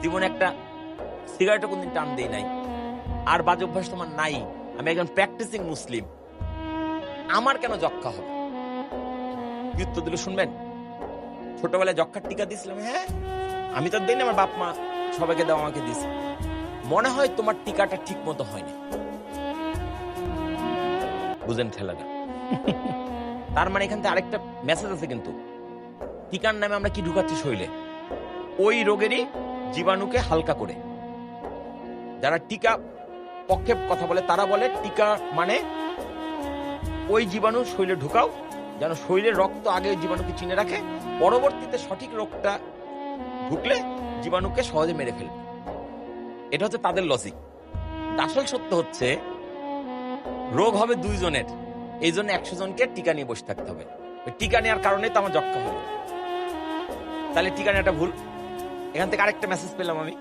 জীবনে একটা সিগারেটও কোনদিন টান দেই নাই, আর বাজে অভ্যাস তোমার নাই, আমি একজন প্র্যাকটিসিং মুসলিম, আমার কেন যক্ষা হবে? কি উত্তর দিল শুনবেন? ছোটবেলায় যক্ষার টিকা দিয়েছিলাম, হ্যাঁ আমি তো দিই না, আমার বাপ মা সবাইকে দেওয়া আমাকে দিয়েছে। মনে হয় তোমার টিকাটা ঠিক মতো হয়নি। বুঝেন খেলাটা? তার মানে এখান থেকে আরেকটা মেসেজ আছে কিন্তু, টিকার নামে আমরা কি ঢুকাচ্ছি শরীরে? ওই রোগেরই জীবাণুকে হালকা করে। যারা টিকা পক্ষে কথা বলে তারা বলে টিকা মানে ওই জীবাণু শরীরে ঢুকাও, যেন শরীরের রক্ত আগে ওই জীবাণুকে চিনে রাখে, পরবর্তীতে সঠিক রোগটা ঢুকলে জীবাণুকে সহজে মেরে ফেলবে। এটা হচ্ছে তাদের লজিক। আসল সত্য হচ্ছে রোগ হবে 2 জনের, এই জন্য 100 জনকে টিকা নিয়ে বসে থাকতে হবে। টিকা নেওয়ার কারণে তো আমার যক্ষা হলো। তাহলে টিকা নেওয়াটা ভুল। এখান থেকে আরেকটা মেসেজ পেলাম আমি,